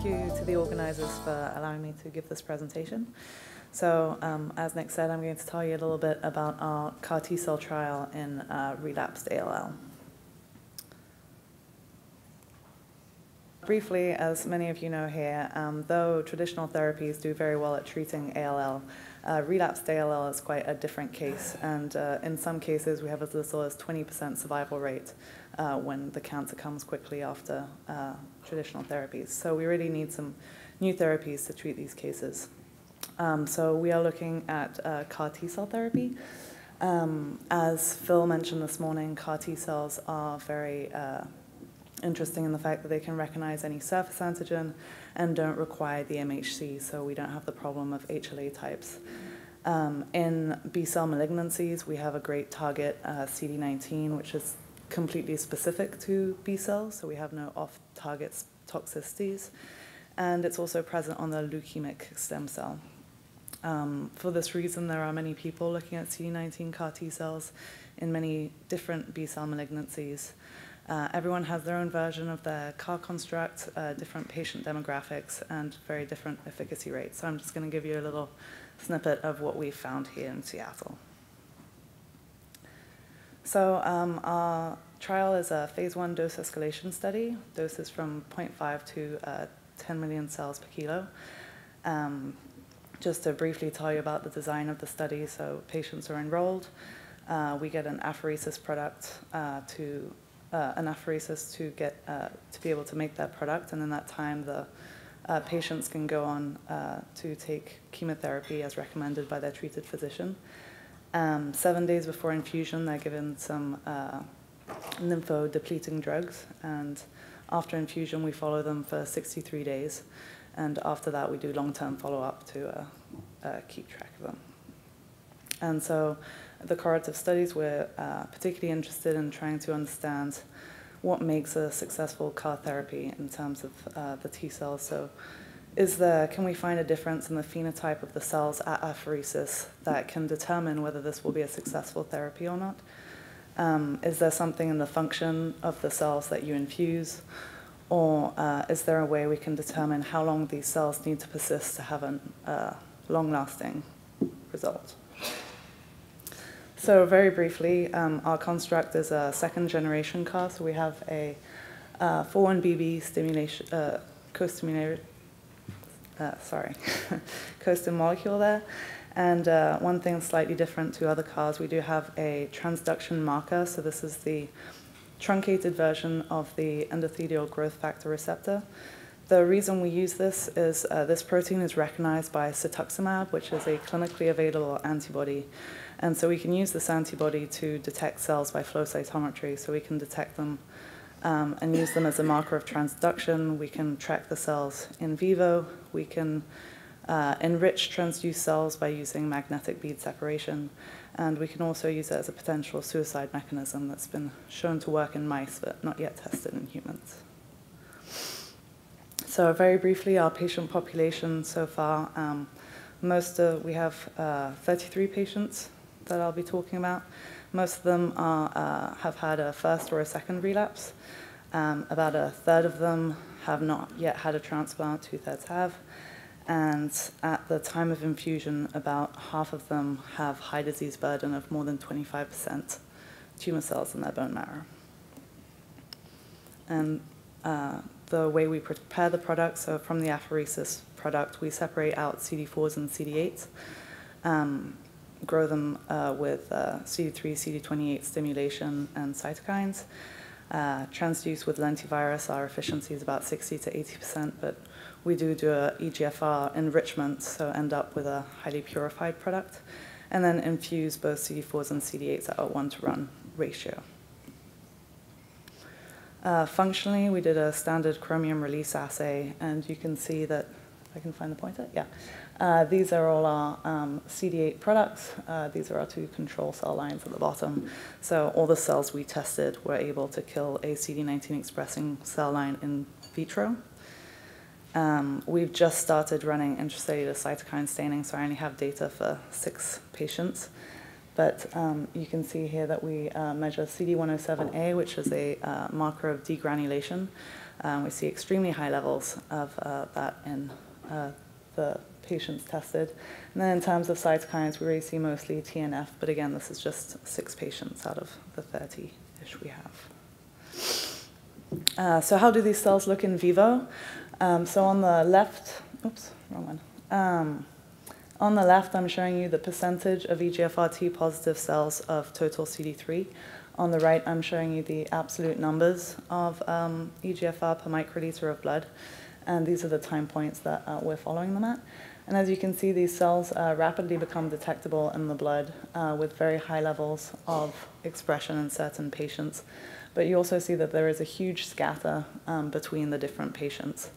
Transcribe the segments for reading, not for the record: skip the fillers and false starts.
thank you to the organizers for allowing me to give this presentation. So, as Nick said, I'm going to tell you a little bit about our CAR T cell trial in relapsed ALL. Briefly, as many of you know here, though traditional therapies do very well at treating ALL, relapsed ALL is quite a different case, and in some cases we have as little as 20% survival rate when the cancer comes quickly after traditional therapies. So we really need some new therapies to treat these cases. So we are looking at CAR T cell therapy. As Phil mentioned this morning, CAR T cells are very interesting in the fact that they can recognize any surface antigen and don't require the MHC, so we don't have the problem of HLA types. In B-cell malignancies, we have a great target, CD19, which is completely specific to B-cells, so we have no off-target toxicities. And it's also present on the leukemic stem cell. For this reason, there are many people looking at CD19 CAR T cells in many different B-cell malignancies. Everyone has their own version of their CAR construct, different patient demographics, and very different efficacy rates. So I'm just going to give you a little snippet of what we found here in Seattle. So our trial is a phase 1 dose escalation study, doses from 0.5 to 10 million cells per kilo. Just to briefly tell you about the design of the study, so patients are enrolled. We get an apheresis product to be able to make that product, and in that time the patients can go on to take chemotherapy as recommended by their treated physician. 7 days before infusion, they're given some lymphodepleting drugs, and after infusion we follow them for 63 days, and after that we do long-term follow-up to keep track of them. And so the cohort of studies, we're particularly interested in trying to understand what makes a successful CAR therapy in terms of the T cells. So can we find a difference in the phenotype of the cells at apheresis that can determine whether this will be a successful therapy or not? Is there something in the function of the cells that you infuse? Or is there a way we can determine how long these cells need to persist to have a long-lasting result? So very briefly, our construct is a second-generation CAR. So we have a 4-1BB stimulation, co-stimulated, co-stim molecule there. And one thing slightly different to other CARs, we do have a transduction marker. So this is the truncated version of the endothelial growth factor receptor. The reason we use this is this protein is recognized by cetuximab, which is a clinically available antibody. And so we can use this antibody to detect cells by flow cytometry, so we can detect them and use them as a marker of transduction. We can track the cells in vivo. We can enrich transduced cells by using magnetic bead separation. And we can also use it as a potential suicide mechanism that's been shown to work in mice, but not yet tested in humans. So very briefly, our patient population so far, we have 33 patients that I'll be talking about. Most of them have had a first or a second relapse. About a third of them have not yet had a transplant, 2/3 have. And at the time of infusion, about half of them have high disease burden of more than 25% tumor cells in their bone marrow. And the way we prepare the product, so from the apheresis product, we separate out CD4s and CD8s, grow them with CD3, CD28 stimulation and cytokines. Transduce with lentivirus, our efficiency is about 60 to 80%, but we do a EGFR enrichment, so end up with a highly purified product, and then infuse both CD4s and CD8s at a 1-to-1 ratio. Functionally, we did a standard chromium release assay, and you can see that, if I can find the pointer, yeah. These are all our CD8 products. These are our 2 control cell lines at the bottom. So all the cells we tested were able to kill a CD19 expressing cell line in vitro. We've just started running intracellular cytokine staining, so I only have data for 6 patients. But you can see here that we measure CD107A, which is a marker of degranulation. We see extremely high levels of that in the patients tested. And then in terms of cytokines, we really see mostly TNF, but again, this is just 6 patients out of the 30-ish we have. So how do these cells look in vivo? So on the left, oops, wrong one. On the left, I'm showing you the percentage of EGFR T positive cells of total CD3. On the right, I'm showing you the absolute numbers of EGFR per microliter of blood. And these are the time points that we're following them at. And as you can see, these cells rapidly become detectable in the blood with very high levels of expression in certain patients. But you also see that there is a huge scatter between the different patients.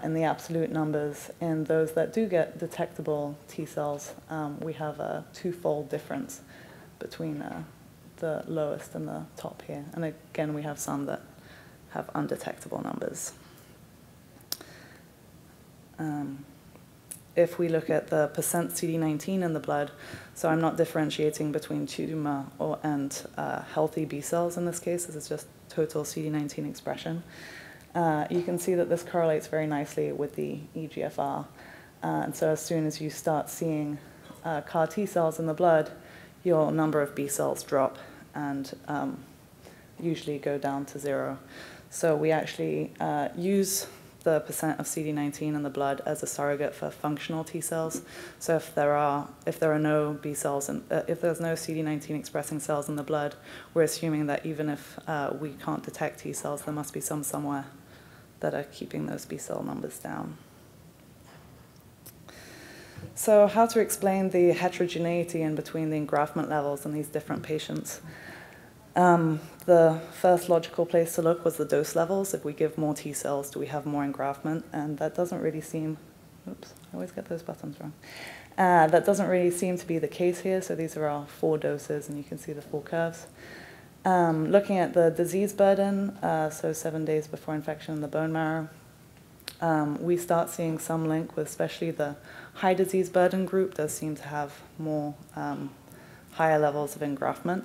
In the absolute numbers, in those that do get detectable T cells, we have a 2-fold difference between the lowest and the top here. And again, we have some that have undetectable numbers. If we look at the percent CD19 in the blood, so I'm not differentiating between tumor and healthy B cells in this case, this is just total CD19 expression. You can see that this correlates very nicely with the EGFR. And so as soon as you start seeing CAR T cells in the blood, your number of B cells drop and usually go down to 0. So we actually use the percent of CD19 in the blood as a surrogate for functional T cells. So if there are no B cells, and if there's no CD19 expressing cells in the blood, we're assuming that even if we can't detect T cells, there must be some somewhere that are keeping those B cell numbers down. So how to explain the heterogeneity in between the engraftment levels in these different patients? The first logical place to look was the dose levels. If we give more T cells, do we have more engraftment? And that doesn't really seem, oops, I always get those buttons wrong. That doesn't really seem to be the case here. So these are our 4 doses, and you can see the 4 curves. Looking at the disease burden, so 7 days before infection in the bone marrow, we start seeing some link with especially the high disease burden group does seem to have more higher levels of engraftment.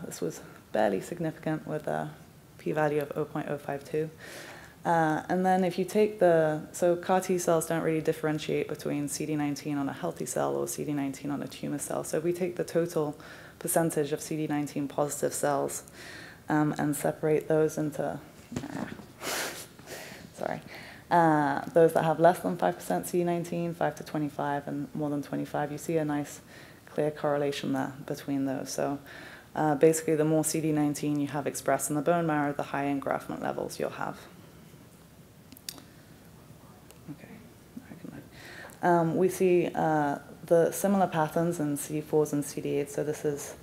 This was barely significant with a p-value of 0.052. And then if you take so CAR T cells don't really differentiate between CD19 on a healthy cell or CD19 on a tumor cell. So if we take the total percentage of CD19 positive cells and separate those into, those that have less than 5% CD19, 5 to 25, and more than 25, you see a nice clear correlation there between those. So basically, the more CD19 you have expressed in the bone marrow, the higher engraftment levels you'll have. Okay, we see the similar patterns in CD4s and CD8. So this is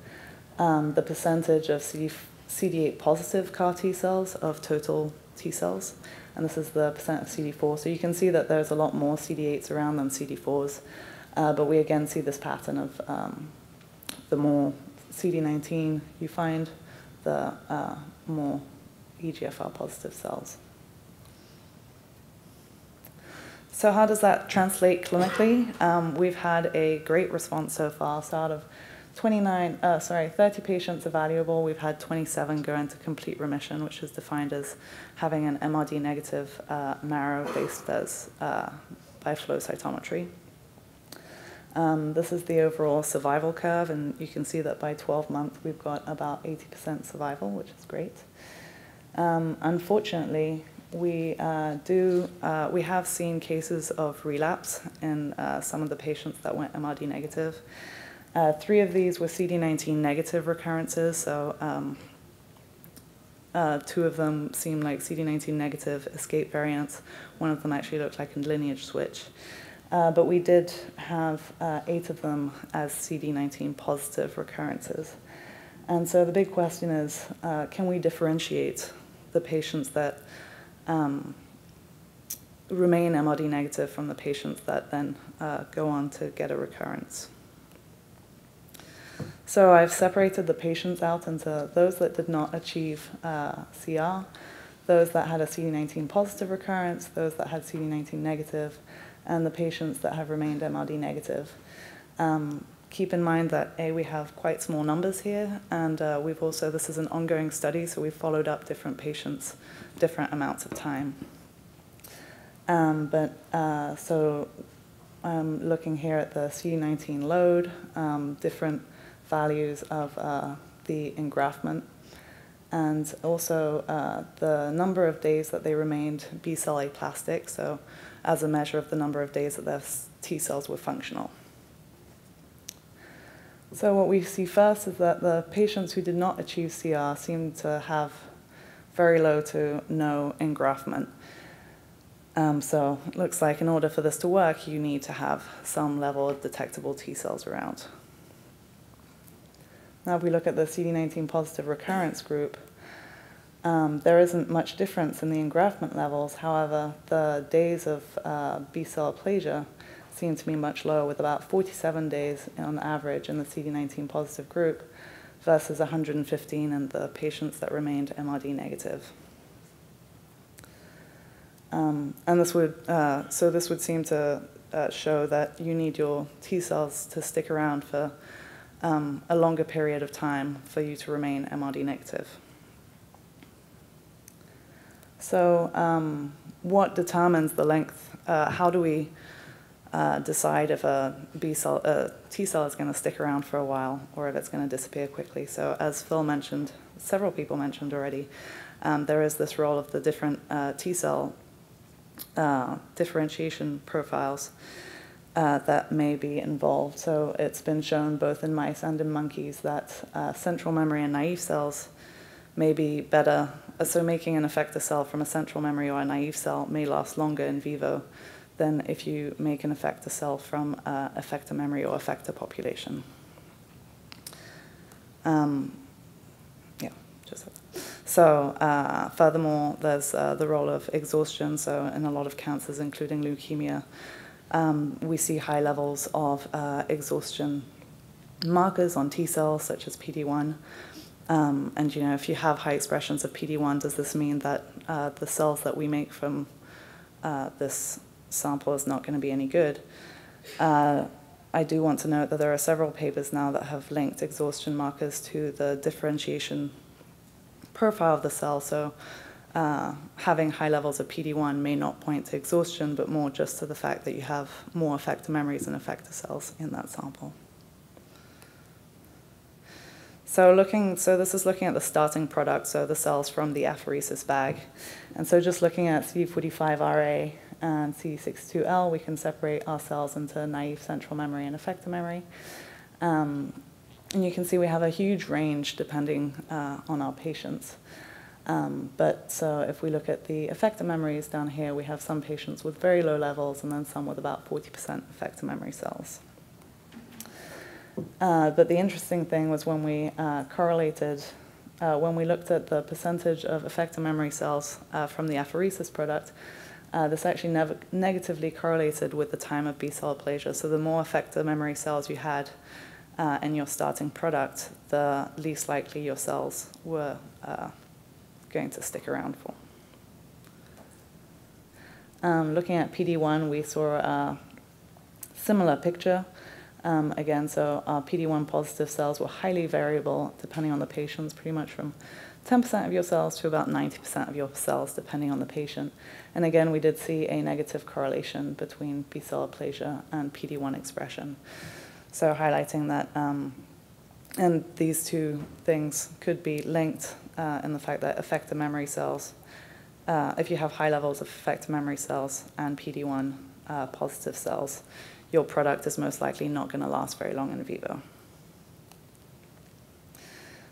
the percentage of CD8 positive CAR T cells of total T cells, and this is the percent of CD4. So you can see that there's a lot more CD8s around than CD4s, but we again see this pattern of the more CD19 you find, the more EGFR positive cells. So how does that translate clinically? We've had a great response so far. So out of 30 patients evaluable, we've had 27 go into complete remission, which is defined as having an MRD negative marrow based as by flow cytometry. This is the overall survival curve, and you can see that by 12 months we've got about 80% survival, which is great. Unfortunately, we have seen cases of relapse in some of the patients that went MRD negative. 3 of these were CD19 negative recurrences, so 2 of them seemed like CD19 negative escape variants. 1 of them actually looked like a lineage switch. But we did have 8 of them as CD19 positive recurrences. And so the big question is, can we differentiate the patients that remain MRD negative from the patients that then go on to get a recurrence? So I've separated the patients out into those that did not achieve CR, those that had a CD19 positive recurrence, those that had CD19 negative, and the patients that have remained MRD negative. keep in mind that we have quite small numbers here, and we've also, this is an ongoing study, so we've followed up different patients different amounts of time. So I'm looking here at the CD19 load, different values of the engraftment, and also the number of days that they remained B-cell aplastic, so as a measure of the number of days that their T cells were functional. So what we see first is that the patients who did not achieve CR seem to have very low to no engraftment. So it looks like in order for this to work, you need to have some level of detectable T cells around. Now if we look at the CD19 positive recurrence group, there isn't much difference in the engraftment levels. However, the days of B-cell aplasia seem to be much lower, with about 47 days on average in the CD19 positive group versus 115 in the patients that remained MRD negative. And this would, so this would seem to show that you need your T cells to stick around for a longer period of time for you to remain MRD negative. So what determines the length? How do we decide if a T cell is going to stick around for a while or if it's going to disappear quickly? So as Phil mentioned, several people mentioned already, there is this role of the different T cell differentiation profiles that may be involved. So it's been shown both in mice and in monkeys that central memory and naive cells may be better. So making an effector cell from a central memory or a naive cell may last longer in vivo than if you make an effector cell from effector memory or effector population. So furthermore, there's the role of exhaustion. So in a lot of cancers, including leukemia, we see high levels of exhaustion markers on T cells, such as PD-1. And you know, if you have high expressions of PD-1, does this mean that the cells that we make from this sample is not going to be any good? I do want to note that there are several papers now that have linked exhaustion markers to the differentiation profile of the cell. So having high levels of PD-1 may not point to exhaustion, but more just to the fact that you have more effector memories and effector cells in that sample. So this is looking at the starting product, so the cells from the apheresis bag. And so just looking at CD45RA and CD62L, we can separate our cells into naive central memory and effector memory. And you can see we have a huge range depending on our patients. But so if we look at the effector memories down here, we have some patients with very low levels and then some with about 40% effector memory cells. But the interesting thing was when we correlated, when we looked at the percentage of effector memory cells from the apheresis product, this actually negatively correlated with the time of B-cell aplasia. So the more effector memory cells you had in your starting product, the least likely your cells were going to stick around for. Looking at PD-1, we saw a similar picture. Again, so our PD-1 positive cells were highly variable depending on the patients, pretty much from 10% of your cells to about 90% of your cells, depending on the patient. And again, we did see a negative correlation between B-cell aplasia and PD-1 expression. So highlighting that, and these two things could be linked in the fact that effector memory cells, if you have high levels of effector memory cells and PD-1 positive cells, your product is most likely not going to last very long in vivo.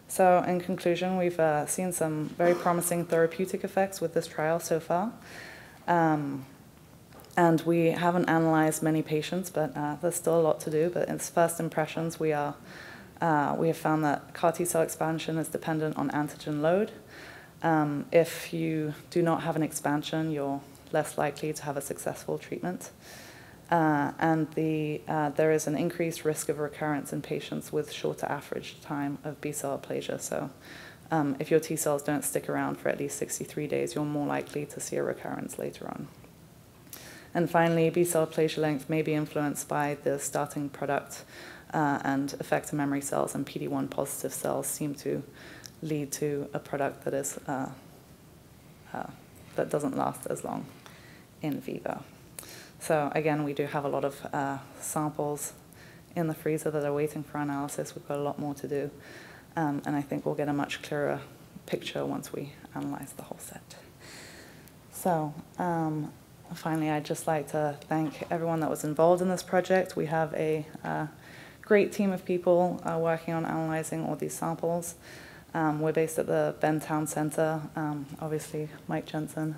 So in conclusion, we've seen some very promising therapeutic effects with this trial so far. And we haven't analyzed many patients, but there's still a lot to do. But in first impressions, we have found that CAR T cell expansion is dependent on antigen load. If you do not have an expansion, you're less likely to have a successful treatment. And there is an increased risk of recurrence in patients with shorter average time of B-cell aplasia. So if your T cells don't stick around for at least 63 days, you're more likely to see a recurrence later on. And finally, B-cell aplasia length may be influenced by the starting product and effector memory cells and PD-1 positive cells seem to lead to a product that is that doesn't last as long in vivo. So again, we do have a lot of samples in the freezer that are waiting for analysis. We've got a lot more to do, and I think we'll get a much clearer picture once we analyze the whole set. So finally, I'd just like to thank everyone that was involved in this project. We have a great team of people working on analyzing all these samples. We're based at the Towne Center. Obviously, Mike Jensen,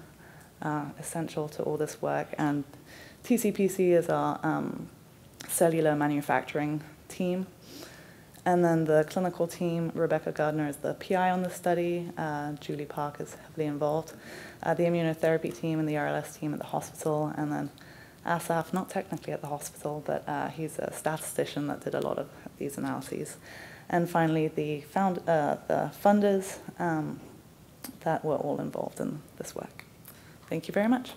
essential to all this work, and TCPC is our cellular manufacturing team. And then the clinical team, Rebecca Gardner is the PI on the study. Julie Park is heavily involved. The immunotherapy team and the RLS team at the hospital. And then Asaf, not technically at the hospital, but he's a statistician that did a lot of these analyses. And finally, the funders that were all involved in this work. Thank you very much.